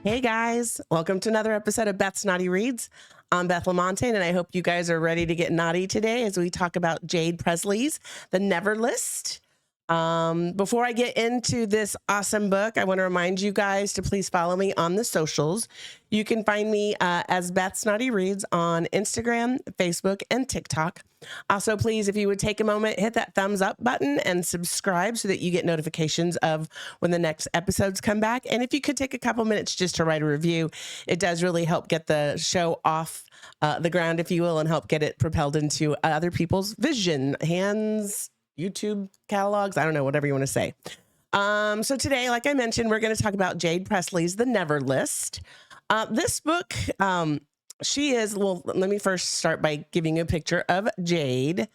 Hey guys, welcome to another episode of Beth's Naughty Reads. I'm Beth LaMontagne, and I hope you guys are ready to get naughty today as we talk about Jade Presly's The Never List. Before I get into this awesome book, I want to remind you guys to please follow me on the socials. You can find me as Beth's Naughty Reads on Instagram, Facebook, and TikTok. Also, please, if you would take a moment, hit that thumbs up button and subscribe so that you get notifications of when the next episodes come back. And if you could take a couple minutes just to write a review, it does really help get the show off the ground, if you will, and help get it propelled into other people's vision, hands, YouTube catalogs, I don't know, whatever you want to say. So today, like I mentioned, we're going to talk about Jade Presly's The Never List. This book, let me first start by giving you a picture of Jade.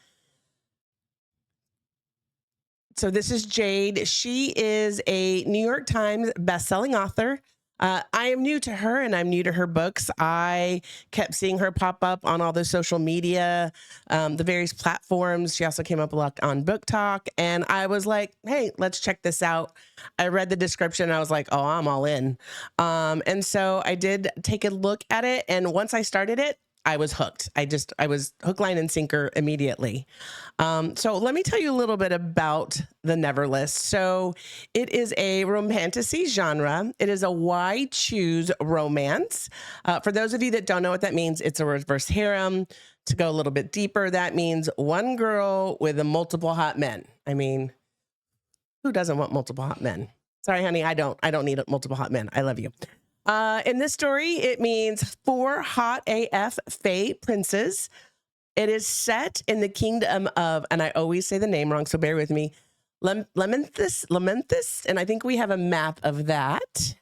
So this is Jade. She is a New York Times bestselling author. I am new to her and I'm new to her books. I kept seeing her pop up on all the social media, the various platforms. She also came up a lot on Book Talk. And I was like, hey, let's check this out. I read the description. And I was like, oh, I'm all in. And so I did take a look at it. And once I started it, I was hooked. I was hook, line, and sinker immediately. So let me tell you a little bit about The Never List. So it is a romantasy genre. It is a why choose romance. For those of you that don't know what that means, it's a reverse harem. To go a little bit deeper, that means one girl with multiple hot men. I mean, who doesn't want multiple hot men? Sorry, honey, I don't need multiple hot men. I love you. In this story, it means 4 hot AF fae princes. It is set in the kingdom of, and I always say the name wrong, so bear with me, Lamenthus, and I think we have a map of that.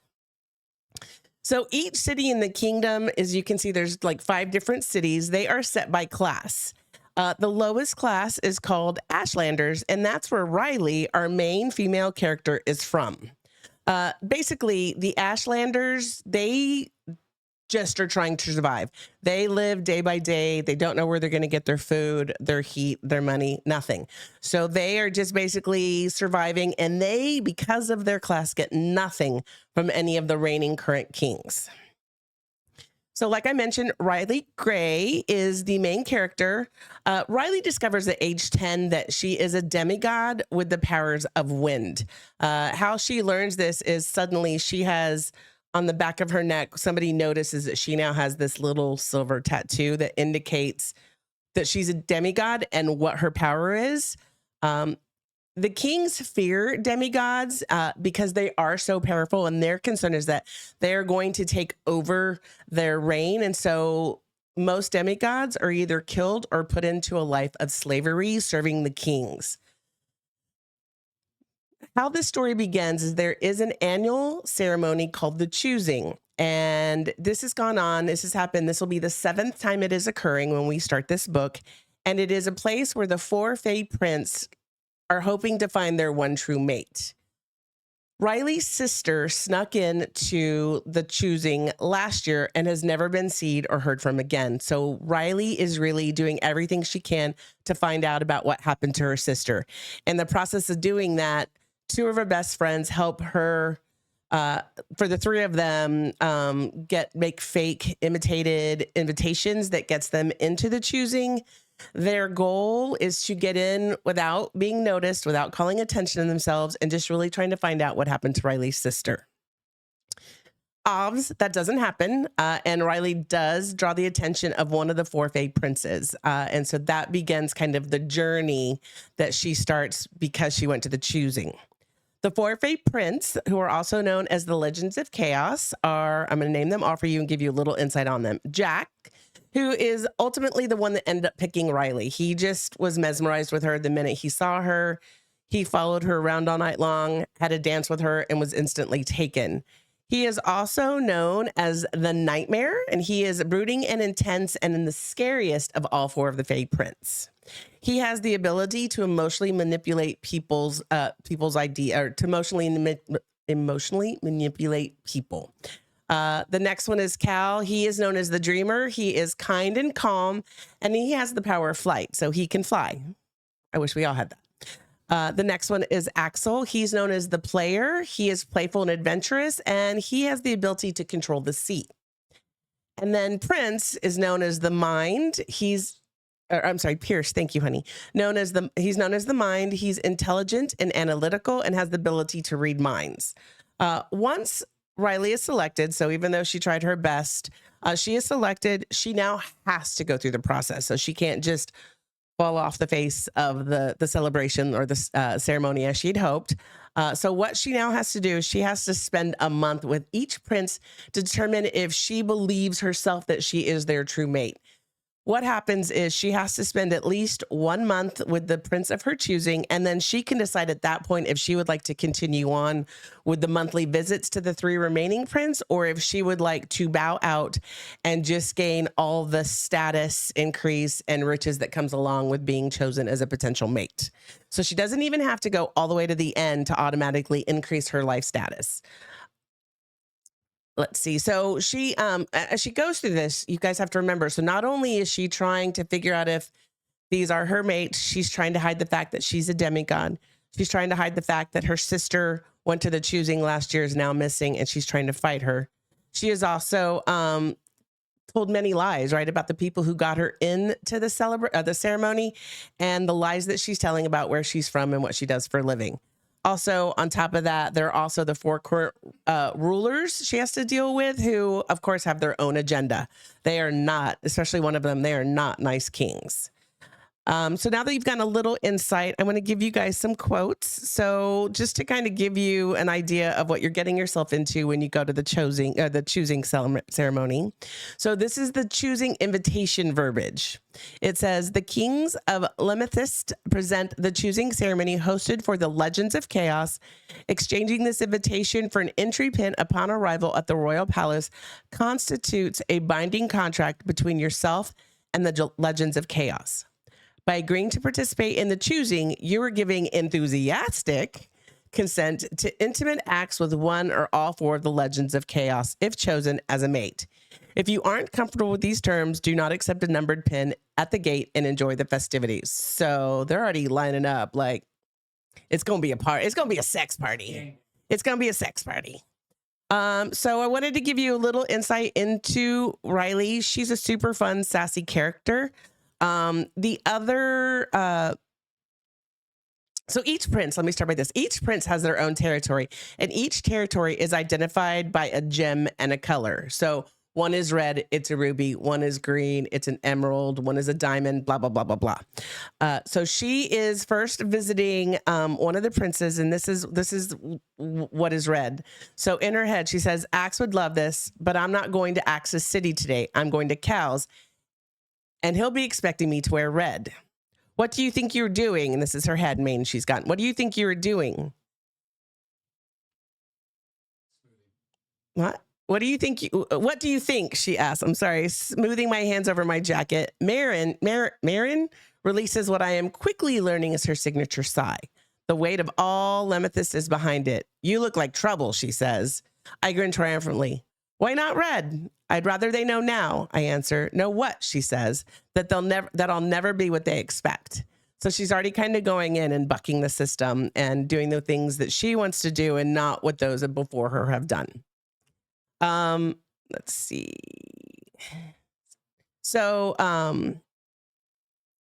So each city in the kingdom, as you can see, there's like 5 different cities. They are set by class. The lowest class is called Ashlanders, and that's where Rylee, our main female character, is from. Basically, the Ashlanders, they just are trying to survive. They live day by day. They don't know where they're going to get their food, their heat, their money, nothing. So they are just basically surviving, and they, because of their class, get nothing from any of the reigning current kings. So like I mentioned, Rylee Grey is the main character. Rylee discovers at age 10 that she is a demigod with the powers of wind. How she learns this is suddenly she has on the back of her neck, somebody notices that she now has this little silver tattoo that indicates that she's a demigod and what her power is. The kings fear demigods because they are so powerful, and their concern is that they are going to take over their reign. And so most demigods are either killed or put into a life of slavery, serving the kings. How this story begins is there is an annual ceremony called the Choosing. And this has gone on. This has happened. This will be the 7th time it is occurring when we start this book. And it is a place where the 4 fae princes are hoping to find their one true mate. Rylee's sister snuck in to the Choosing last year and has never been seen or heard from again. So Rylee is really doing everything she can to find out about what happened to her sister. In the process of doing that, 2 of her best friends help her, for the 3 of them, make fake imitated invitations that gets them into the Choosing. Their goal is to get in without being noticed, without calling attention to themselves, and just really trying to find out what happened to Rylee's sister. That doesn't happen, and Rylee does draw the attention of one of the 4 fae princes, and so that begins kind of the journey that she starts because she went to the Choosing. The 4 fae prince, who are also known as the Legends of Chaos, I'm going to name them all for you and give you a little insight on them. Jack, who is ultimately the one that ended up picking Rylee. He just was mesmerized with her the minute he saw her. He followed her around all night long, had a dance with her, and was instantly taken. He is also known as the Nightmare, and he is brooding and intense and in the scariest of all 4 of the fae princes. He has the ability to emotionally manipulate people's idea, or to emotionally manipulate people. The next one is Cal. He is known as the Dreamer. He is kind and calm, and he has the power of flight, so he can fly. I wish we all had that. The next one is Axel. He's known as the player. He is playful and adventurous, and he has the ability to control the sea. And then Prince is known as the mind. I'm sorry, Pierce. Thank you, honey. He's known as the mind. He's intelligent and analytical and has the ability to read minds. Once Rylee is selected, so even though she tried her best, she is selected. She now has to go through the process. So she can't just fall off the face of the celebration or the ceremony as she'd hoped. So what she now has to do is she has to spend a month with each prince to determine if she believes herself that she is their true mate. What happens is she has to spend at least 1 month with the prince of her choosing, and then she can decide at that point if she would like to continue on with the monthly visits to the 3 remaining princes, or if she would like to bow out and just gain all the status increase and riches that comes along with being chosen as a potential mate. So she doesn't even have to go all the way to the end to automatically increase her life status. Let's see. So she, as she goes through this, you guys have to remember. So not only is she trying to figure out if these are her mates, she's trying to hide the fact that she's a demigod. She's trying to hide the fact that her sister went to the choosing last year, is now missing, and she's trying to fight her. She is also told many lies, right, about the people who got her into the ceremony, and the lies that she's telling about where she's from and what she does for a living. Also, on top of that, there are also the 4 court rulers she has to deal with, who, of course, have their own agenda. They are not, especially one of them, they are not nice kings. So now that you've gotten a little insight, I want to give you guys some quotes. So just to kind of give you an idea of what you're getting yourself into when you go to the choosing ceremony. So this is the choosing invitation verbiage. It says, the kings of Lemethist present the choosing ceremony hosted for the Legends of Chaos. Exchanging this invitation for an entry pin upon arrival at the royal palace constitutes a binding contract between yourself and the Legends of Chaos. By agreeing to participate in the choosing, you are giving enthusiastic consent to intimate acts with one or all 4 of the Legends of Chaos if chosen as a mate. If you aren't comfortable with these terms, do not accept a numbered pin at the gate and enjoy the festivities. So they're already lining up like it's going to be a party. It's going to be a sex party. It's going to be a sex party. So I wanted to give you a little insight into Rylee. She's a super fun, sassy character. The other, so each prince, let me start by this. Each prince has their own territory, and each territory is identified by a gem and a color. So one is red, it's a ruby. One is green, it's an emerald. One is a diamond, blah, blah, blah, blah, blah. So she is first visiting, one of the princes, and this is what is red. So in her head, she says, Axe would love this, but I'm not going to Axe's city today. I'm going to Cal's, and he'll be expecting me to wear red. What do you think you're doing? And this is her head main she's got. What do you think you're doing? What do you think? What do you think? She asked. I'm sorry. Smoothing my hands over my jacket. Marin releases what I am quickly learning is her signature sigh. The weight of all Lemethist is behind it. You look like trouble, she says. I grin triumphantly. Why not red? I'd rather they know now, I answer. Know what? She says. That I'll never be what they expect. So she's already kind of going in and bucking the system and doing the things that she wants to do and not what those before her have done. Let's see. So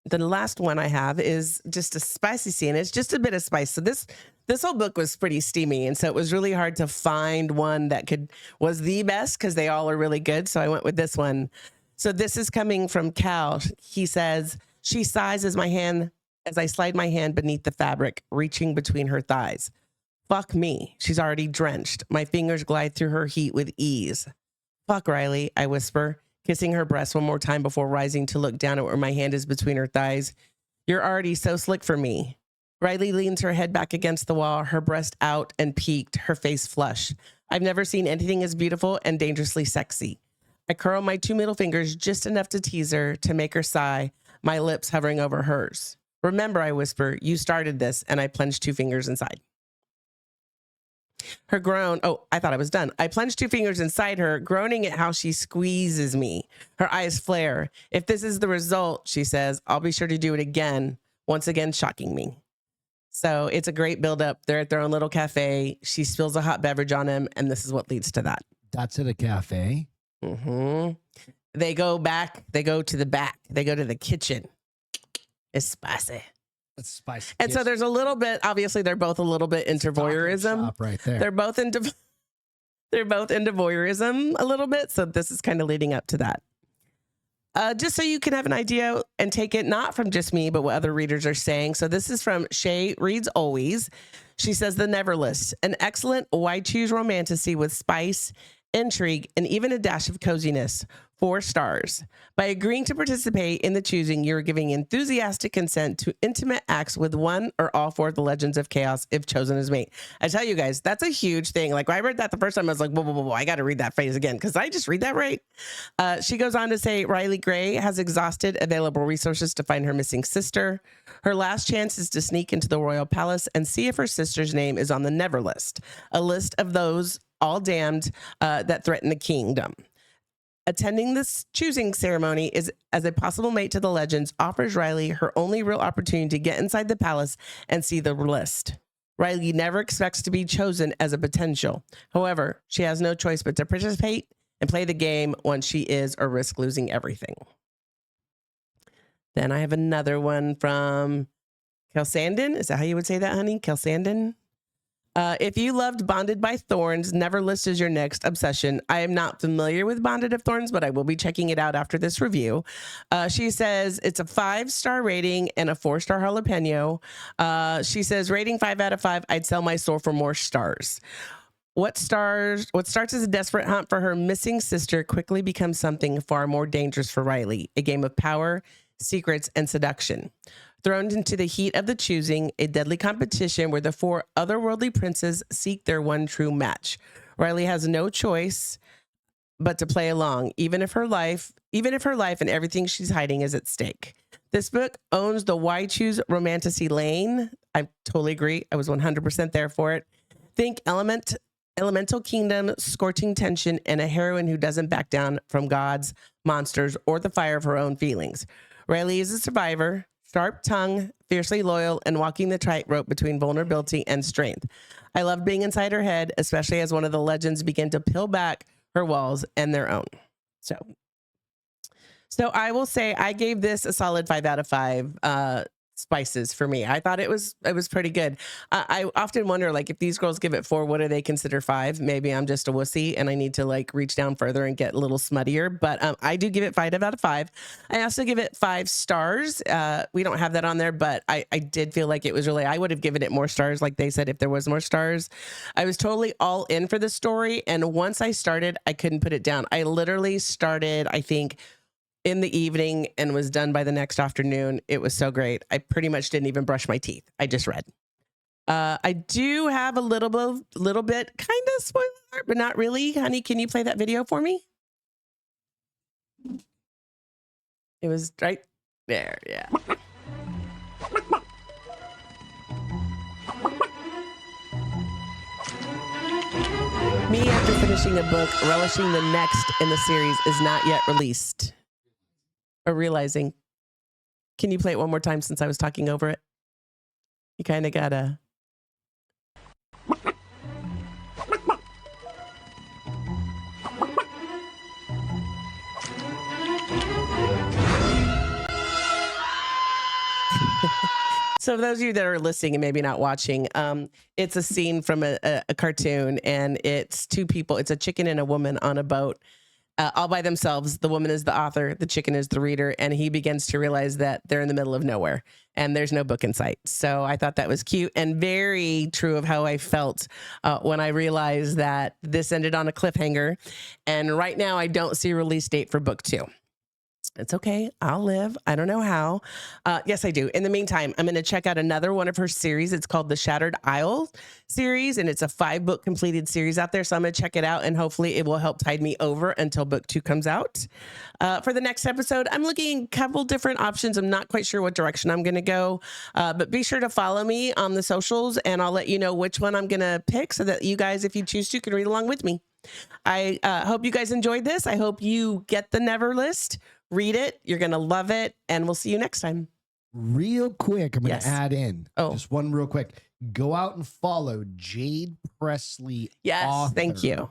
the last one I have is just a spicy scene. It's just a bit of spice. So this whole book was pretty steamy, and so it was really hard to find one that was the best because they all are really good. So I went with this one. So this is coming from Cal. He says, she sighs as I slide my hand beneath the fabric, reaching between her thighs. Fuck me. She's already drenched. My fingers glide through her heat with ease. Fuck, Rylee, I whisper, kissing her breast one more time before rising to look down at where my hand is between her thighs. You're already so slick for me. Rylee leans her head back against the wall, her breast out and peaked, her face flush. I've never seen anything as beautiful and dangerously sexy. I curl my 2 middle fingers just enough to tease her, to make her sigh, my lips hovering over hers. Remember, I whisper, you started this, and I plunge 2 fingers inside. Her groan, oh, I thought I was done. I plunge 2 fingers inside her, groaning at how she squeezes me. Her eyes flare. If this is the result, she says, I'll be sure to do it again, once again shocking me. So it's a great buildup. They're at their own little cafe. She spills a hot beverage on him, and this is what leads to that. That's at a cafe. Mm-hmm. They go back. They go to the back. They go to the kitchen. It's spicy. That's spicy. And so there's a little bit. Obviously, they're both a little bit into voyeurism. Right there. They're both into voyeurism a little bit. So this is kind of leading up to that. Just so you can have an idea and take it not from just me, but what other readers are saying. So this is from Shay Reads Always. She says, The Never List, an excellent why choose romantasy with spice, intrigue, and even a dash of coziness. 4 stars. By agreeing to participate in the choosing, you're giving enthusiastic consent to intimate acts with one or all 4 of the Legends of Chaos if chosen as mate. I tell you guys, that's a huge thing. Like, when I read that the first time, I was like, whoa, I got to read that phrase again, because I just read that right. She goes on to say, Rylee Grey has exhausted available resources to find her missing sister. Her last chance is to sneak into the royal palace and see if her sister's name is on the Never List, a list of those all damned that threaten the kingdom. Attending this choosing ceremony is as a possible mate to the Legends offers Rylee her only real opportunity to get inside the palace and see the list. Rylee never expects to be chosen as a potential. However, she has no choice but to participate and play the game once she is or risk losing everything. Then I have another one from Kelsandin. Is that how you would say that, honey? Kelsandin? If you loved Bonded by Thorns, Never List is your next obsession. I am not familiar with Bonded of Thorns, but I will be checking it out after this review. She says it's a 5-star rating and a 4-star jalapeno. She says rating 5 out of 5. I'd sell my soul for more stars. What starts as a desperate hunt for her missing sister quickly becomes something far more dangerous for Rylee, a game of power, secrets, and seduction. Thrown into the heat of the choosing, a deadly competition where the 4 otherworldly princes seek their one true match. Rylee has no choice but to play along, even if her life and everything she's hiding is at stake. This book owns the why choose romantasy lane. I totally agree. I was 100% there for it. Think elemental kingdom, scorching tension, and a heroine who doesn't back down from gods, monsters, or the fire of her own feelings. Rylee is a survivor, sharp tongue, fiercely loyal, and walking the tightrope between vulnerability and strength. I love being inside her head, especially as one of the Legends begin to peel back her walls and their own. So I will say I gave this a solid 5 out of 5 spices for me. I thought it was pretty good. I often wonder, like, if these girls give it 4, what do they consider 5? Maybe I'm just a wussy and I need to like reach down further and get a little smuttier, but I do give it 5 out of 5. I also give it 5 stars. We don't have that on there, but I did feel like it was really, I would have given it more stars, like they said, if there was more stars. I was totally all in for the story, and once I started, I couldn't put it down. I literally started, I think, in the evening and was done by the next afternoon. It was so great. I pretty much didn't even brush my teeth. I just read. I do have a little bit kind of spoiler alert, but not really. Honey, can you play that video for me? It was right there. Yeah. Me, after finishing a book, relishing the next in the series is not yet released. Or realizing. Can you play it one more time since I was talking over it? You kind of gotta. So for those of you that are listening and maybe not watching, it's a scene from a cartoon, and it's 2 people. It's a chicken and a woman on a boat. All by themselves. The woman is the author, the chicken is the reader, and he begins to realize that they're in the middle of nowhere and there's no book in sight. So I thought that was cute and very true of how I felt when I realized that this ended on a cliffhanger. And right now I don't see a release date for book 2. It's okay. I'll live. I don't know how. Yes, I do. In the meantime, I'm going to check out another one of her series. It's called the Shattered Isle series, and it's a 5-book completed series out there. So I'm going to check it out, and hopefully it will help tide me over until book 2 comes out. For the next episode, I'm looking at a couple different options. I'm not quite sure what direction I'm going to go, but be sure to follow me on the socials, and I'll let you know which one I'm going to pick so that you guys, if you choose to, can read along with me. I hope you guys enjoyed this. I hope you get the Never List. Read it. You're going to love it. And we'll see you next time. Real quick, I'm going Yes. to add in Oh. just one real quick. Go out and follow Jade Presly. Yes. Thank author you.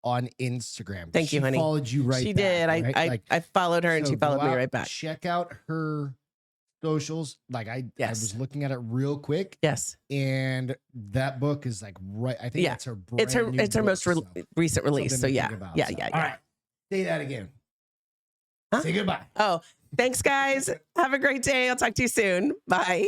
On Instagram. Thank you, She honey. followed you right She back, did. right? I followed her and so she followed go me out, right back. Check out her socials. Like I was looking at it real quick. Yes. And that book is like right. I think that's her brand new it's her book, most recent release. So something to yeah. think about. Yeah. So, Yeah. All right. Say that again. Huh? Say goodbye. Oh, thanks guys. Have a great day. I'll talk to you soon. Bye.